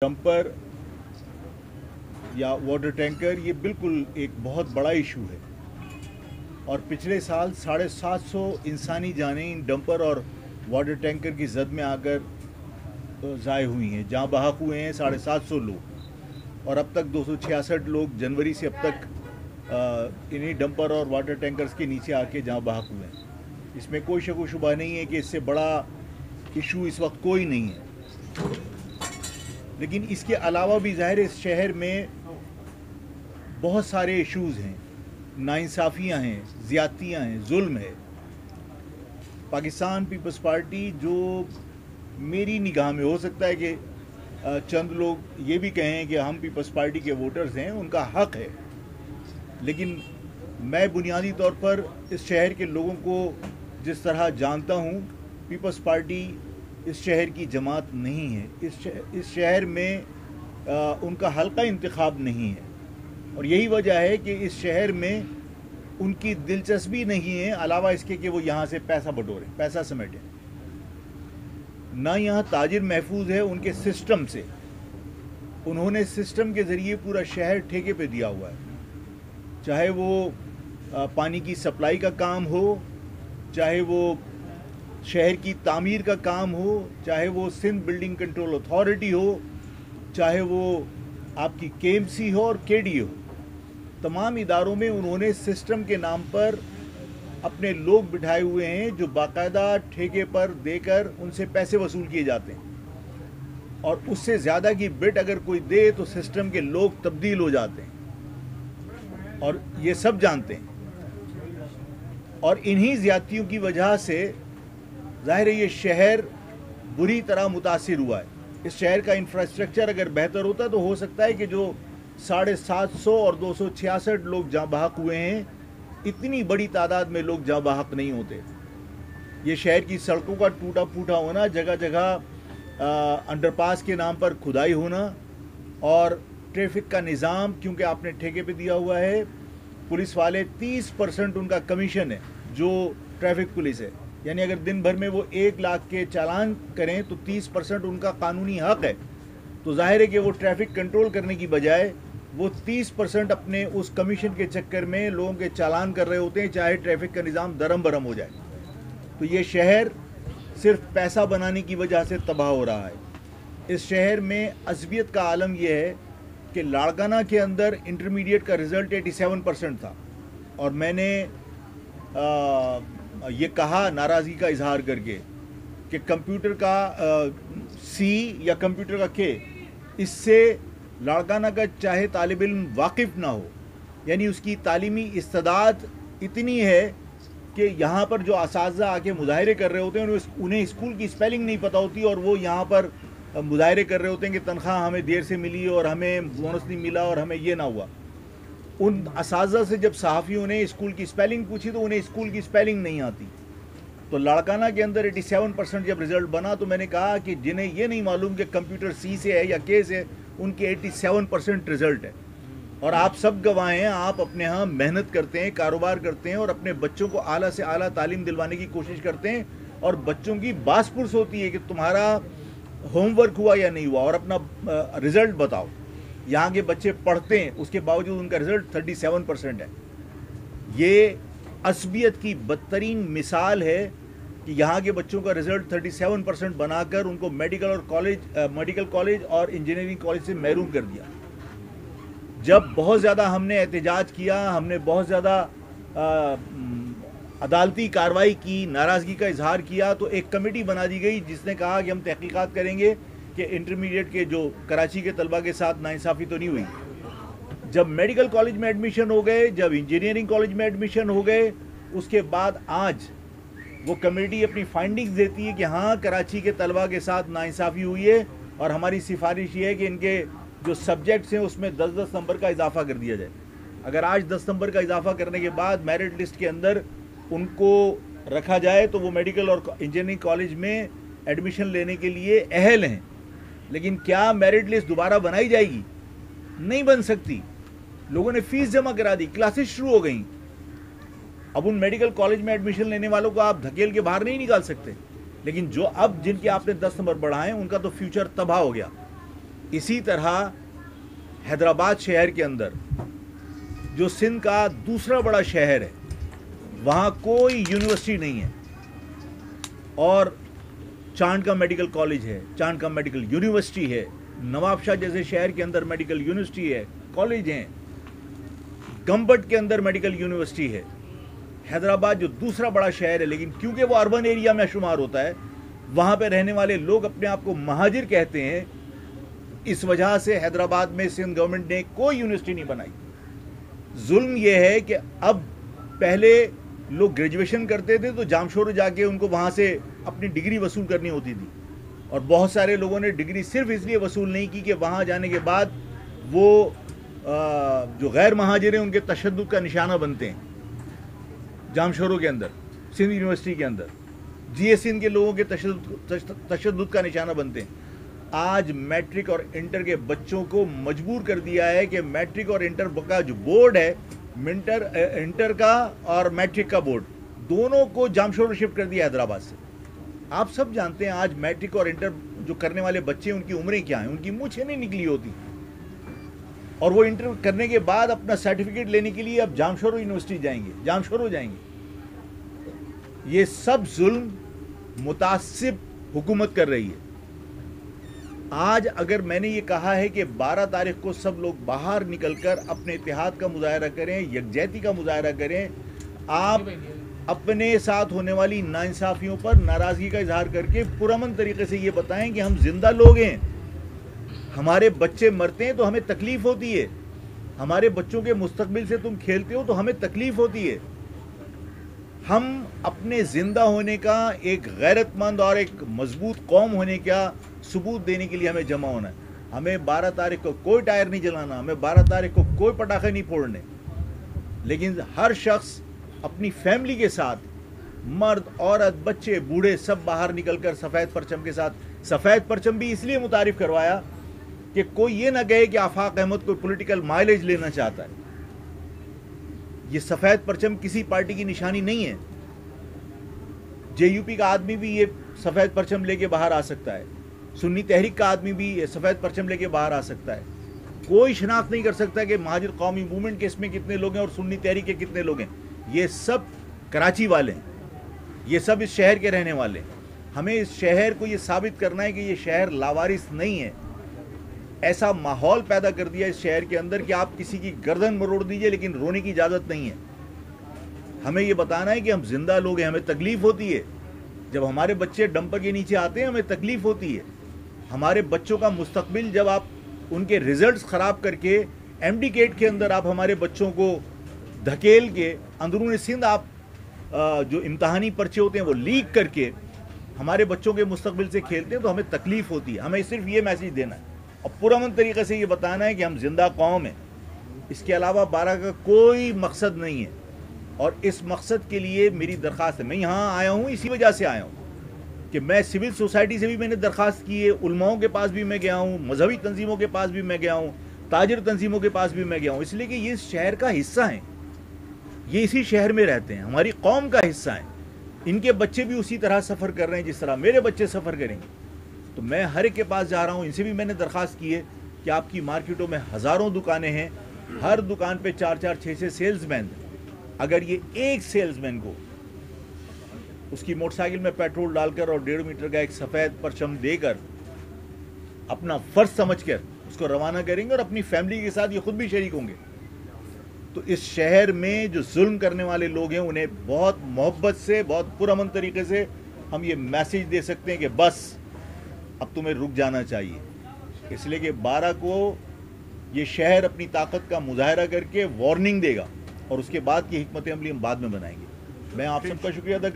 Dumper या water tanker ये बिल्कुल एक बहुत बड़ा इशू है और पिछले साल 750 इंसानी जानें इन डंपर और वाटर टैंकर की जद में आकर ज़ाय हुई हैं। जहाँ बहक हुए हैं 750 लोग और अब तक 266 लोग जनवरी से अब तक इन्हीं डंपर और वाटर टैंकर्स के नीचे आके जहाँ बहक हुए हैं। इसमें कोई शक व शुबा नहीं है कि इससे बड़ा इशू इस वक्त कोई नहीं है, लेकिन इसके अलावा भी ज़ाहिर इस शहर में बहुत सारे इश्यूज़ हैं, नाइंसाफ़ियाँ हैं, ज़्यादतियाँ हैं, जुल्म है। पाकिस्तान पीपल्स पार्टी जो मेरी निगाह में हो सकता है कि चंद लोग ये भी कहें कि हम पीपल्स पार्टी के वोटर्स हैं, उनका हक है, लेकिन मैं बुनियादी तौर पर इस शहर के लोगों को जिस तरह जानता हूँ, पीपल्स पार्टी इस शहर की जमात नहीं है। इस शहर में उनका हल्का इंतखाब नहीं है और यही वजह है कि इस शहर में उनकी दिलचस्पी नहीं है, अलावा इसके कि वो यहाँ से पैसा बटोरें, पैसा समेटें। ना यहाँ ताजिर महफूज है उनके सिस्टम से। उन्होंने सिस्टम के ज़रिए पूरा शहर ठेके पे दिया हुआ है, चाहे वो पानी की सप्लाई का काम हो, चाहे वो शहर की तामीर का काम हो, चाहे वो सिंध बिल्डिंग कंट्रोल अथॉरिटी हो, चाहे वो आपकी केएमसी हो और केडी हो। तमाम इदारों में उन्होंने सिस्टम के नाम पर अपने लोग बिठाए हुए हैं जो बाकायदा ठेके पर देकर उनसे पैसे वसूल किए जाते हैं और उससे ज़्यादा की बिट अगर कोई दे तो सिस्टम के लोग तब्दील हो जाते हैं और ये सब जानते हैं। और इन्हीं ज़्यादतियों की वजह से ज़ाहिर है ये शहर बुरी तरह मुतासिर हुआ है। इस शहर का इंफ्रास्ट्रक्चर अगर बेहतर होता तो हो सकता है कि जो 750 और 266 लोग जहाँ बहक हुए हैं, इतनी बड़ी तादाद में लोग जहाँ बहक नहीं होते। ये शहर की सड़कों का टूटा फूटा होना, जगह जगह अंडरपास के नाम पर खुदाई होना और ट्रैफिक का निज़ाम क्योंकि आपने ठेके पे दिया हुआ है, पुलिस वाले 30% उनका कमीशन है जो ट्रैफिक पुलिस है, यानी अगर दिन भर में वो 1 लाख के चालान करें तो 30% उनका कानूनी हक है। तो जाहिर है कि वो ट्रैफिक कंट्रोल करने की बजाय वो 30% अपने उस कमीशन के चक्कर में लोगों के चालान कर रहे होते हैं, चाहे ट्रैफिक का निज़ाम दरम बरम हो जाए। तो ये शहर सिर्फ पैसा बनाने की वजह से तबाह हो रहा है। इस शहर में अज़बियत का आलम यह है कि लाड़काना के अंदर इंटरमीडिएट का रिज़ल्ट 87% था और मैंने ये कहा नाराज़गी का इजहार करके कि कंप्यूटर का सी या कंप्यूटर का के, इससे लाड़काना का चाहे तालिब इल्म वाकिफ़ ना हो, यानी उसकी तालीमी इस्तेदाद इतनी है कि यहाँ पर जो असातिज़ा आके मुज़ाहरे कर रहे होते हैं उन्हें स्कूल की स्पेलिंग नहीं पता होती और वो यहाँ पर मुज़ाहरे कर रहे होते हैं कि तनख्वाह हमें देर से मिली और हमें बोनस नहीं मिला और हमें ये ना हुआ। उन असातिज़ा से जब सहाफ़ियों ने स्कूल की स्पेलिंग पूछी तो उन्हें स्कूल की स्पेलिंग नहीं आती। तो लाड़काना के अंदर 87% जब रिज़ल्ट बना तो मैंने कहा कि जिन्हें ये नहीं मालूम कि कंप्यूटर सी से है या के से, उनके 87% रिज़ल्ट है। और आप सब गवाह हैं, आप अपने यहाँ मेहनत करते हैं, कारोबार करते हैं और अपने बच्चों को आला से आला तालीम दिलवाने की कोशिश करते हैं और बच्चों की बासपुरस होती है कि तुम्हारा होमवर्क हुआ या नहीं हुआ और अपना रिज़ल्ट बताओ। यहाँ के बच्चे पढ़ते हैं, उसके बावजूद उनका रिज़ल्ट 37% है। ये असबियत की बदतरीन मिसाल है कि यहाँ के बच्चों का रिज़ल्ट 37% बनाकर उनको मेडिकल कॉलेज और इंजीनियरिंग कॉलेज से महरूम कर दिया। जब बहुत ज़्यादा हमने एहतजाज किया, हमने बहुत ज़्यादा अदालती कार्रवाई की, नाराज़गी का इजहार किया, तो एक कमेटी बना दी गई जिसने कहा कि हम तहकीकात करेंगे कि इंटरमीडिएट के जो कराची के तलबा के साथ नाइंसाफ़ी तो नहीं हुई। जब मेडिकल कॉलेज में एडमिशन हो गए, जब इंजीनियरिंग कॉलेज में एडमिशन हो गए, उसके बाद आज वो कमेटी अपनी फाइंडिंग्स देती है कि हाँ कराची के तलबा के साथ नाइंसाफ़ी हुई है और हमारी सिफारिश ये है कि इनके जो सब्जेक्ट्स हैं उसमें 10-10 नंबर का इजाफा कर दिया जाए। अगर आज 10 नंबर का इजाफा करने के बाद मेरिट लिस्ट के अंदर उनको रखा जाए तो वो मेडिकल और इंजीनियरिंग कॉलेज में एडमिशन लेने के लिए अहल हैं। लेकिन क्या मेरिट लिस्ट दोबारा बनाई जाएगी? नहीं बन सकती। लोगों ने फीस जमा करा दी, क्लासेस शुरू हो गई। अब उन मेडिकल कॉलेज में एडमिशन लेने वालों को आप धकेल के बाहर नहीं निकाल सकते, लेकिन जो अब जिनके आपने 10 नंबर बढ़ाए उनका तो फ्यूचर तबाह हो गया। इसी तरह हैदराबाद शहर के अंदर जो सिंध का दूसरा बड़ा शहर है, वहाँ कोई यूनिवर्सिटी नहीं है और चांद का मेडिकल कॉलेज है, चांद का मेडिकल यूनिवर्सिटी है, नवाबशाह जैसे शहर के अंदर मेडिकल यूनिवर्सिटी है, कॉलेज हैं, गंबट के अंदर मेडिकल यूनिवर्सिटी है। हैदराबाद जो दूसरा बड़ा शहर है, लेकिन क्योंकि वो अर्बन एरिया में शुमार होता है, वहाँ पे रहने वाले लोग अपने आप को महाजिर कहते हैं। इस वजह से हैदराबाद में सिंध गवर्नमेंट ने कोई यूनिवर्सिटी नहीं बनाई। जुल्म ये है कि अब पहले लोग ग्रेजुएशन करते थे तो जामशोर जाके उनको वहाँ से अपनी डिग्री वसूल करनी होती थी, और बहुत सारे लोगों ने डिग्री सिर्फ इसलिए वसूल नहीं की कि वहाँ जाने के बाद वो जो गैर महाजिर हैं उनके तशद्दुद का निशाना बनते हैं। जामशोरों के अंदर, सिंध यूनिवर्सिटी के अंदर जीए सिंध के लोगों के तशद्दुद का निशाना बनते हैं। आज मैट्रिक और इंटर के बच्चों को मजबूर कर दिया है कि मैट्रिक और इंटर का जो बोर्ड है, इंटर का और मैट्रिक का बोर्ड, दोनों को जामशोर शिफ्ट कर दिया हैदराबाद से। आप सब जानते हैं आज मैट्रिक और इंटर जो करने वाले बच्चे, उनकी उम्रें क्या हैं, उनकी मूछें नहीं निकली होती, और वो इंटर करने के बाद अपना सर्टिफिकेट लेने के लिए अब जामशोर यूनिवर्सिटी जाएंगे, जामशोर हो जाएंगे। ये सब जुल्म मुतासिब हुकूमत कर रही है। आज अगर मैंने ये कहा है कि 12 तारीख को सब लोग बाहर निकलकर अपने इत्तेहाद का मुजाहरा करें, यकजहती का मुजाहरा करें, आप अपने साथ होने वाली नाइंसाफियों पर नाराज़गी का इजहार करके पुरअमन तरीके से ये बताएं कि हम जिंदा लोग हैं, हमारे बच्चे मरते हैं तो हमें तकलीफ होती है, हमारे बच्चों के मुस्तकबिल से तुम खेलते हो तो हमें तकलीफ होती है। हम अपने जिंदा होने का, एक गैरतमंद और एक मजबूत कौम होने का सबूत देने के लिए हमें जमा होना है। हमें 12 तारीख को कोई टायर नहीं जलाना, हमें 12 तारीख को कोई पटाखे नहीं फोड़ने, लेकिन हर शख्स अपनी फैमिली के साथ, मर्द, औरत, बच्चे, बूढ़े, सब बाहर निकलकर सफ़ेद परचम के साथ। सफ़ेद परचम भी इसलिए मुतारिफ करवाया कि कोई ये ना कहे कि आफाक अहमद कोई पॉलिटिकल माइलेज लेना चाहता है। ये सफ़ेद परचम किसी पार्टी की निशानी नहीं है। जेयूपी का आदमी भी ये सफ़ेद परचम लेके बाहर आ सकता है, सुन्नी तहरीक का आदमी भी ये सफ़ेद परचम लेके बाहर आ सकता है। कोई शनाख्त नहीं कर सकता कि महाजिर कौमी मूवमेंट के इसमें कितने लोग हैं और सुन्नी तहरीक के कितने लोग हैं। ये सब कराची वाले हैं, ये सब इस शहर के रहने वाले हैं। हमें इस शहर को ये साबित करना है कि ये शहर लावारिस नहीं है। ऐसा माहौल पैदा कर दिया इस शहर के अंदर कि आप किसी की गर्दन मरोड़ दीजिए लेकिन रोने की इजाज़त नहीं है। हमें ये बताना है कि हम जिंदा लोग हैं, हमें तकलीफ़ होती है। जब हमारे बच्चे डंपर के नीचे आते हैं हमें तकलीफ़ होती है। हमारे बच्चों का मुस्तकबिल, जब आप उनके रिजल्ट्स ख़राब करके एमडी गेट के अंदर आप हमारे बच्चों को धकेल के अंदरूनी सिंध आप जो इम्तहानी पर्चे होते हैं वो लीक करके हमारे बच्चों के मुस्तकबिल से खेलते हैं, तो हमें तकलीफ़ होती है। हमें सिर्फ ये मैसेज देना है और पुरअमन तरीके से ये बताना है कि हम जिंदा कौम हैं। इसके अलावा 12 का कोई मकसद नहीं है, और इस मकसद के लिए मेरी दरख्वास्त है। मैं यहाँ आया हूँ इसी वजह से आया हूँ कि मैं सिविल सोसाइटी से भी मैंने दरख्वास्त की है, उलमाओं के पास भी मैं गया हूँ, मजहबी तंजीमों के पास भी मैं गया हूँ, ताजिर तंजीमों के पास भी मैं गया हूँ, इसलिए कि ये इस शहर का हिस्सा हैं, ये इसी शहर में रहते हैं, हमारी कौम का हिस्सा हैं। इनके बच्चे भी उसी तरह सफ़र कर रहे हैं जिस तरह मेरे बच्चे सफ़र करेंगे। तो मैं हर एक के पास जा रहा हूँ, इनसे भी मैंने दरख्वास्त की है कि आपकी मार्केटों में हज़ारों दुकानें हैं, हर दुकान पे 4-4, 6-6 सेल्समैन। अगर ये एक सेल्समैन को उसकी मोटरसाइकिल में पेट्रोल डालकर और 1.5 मीटर का एक सफ़ेद परचम देकर अपना फ़र्ज समझकर उसको रवाना करेंगे और अपनी फैमिली के साथ ये खुद भी शरीक होंगे, तो इस शहर में जो जुल्म करने वाले लोग हैं उन्हें बहुत मोहब्बत से, बहुत पुरअमन तरीके से हम ये मैसेज दे सकते हैं कि बस अब तुम्हें रुक जाना चाहिए। इसलिए कि 12 को ये शहर अपनी ताकत का मुजाहरा करके वार्निंग देगा और उसके बाद की हिकमत अमली हम बाद में बनाएंगे। मैं आप सबका शुक्रिया अदा करता हूं।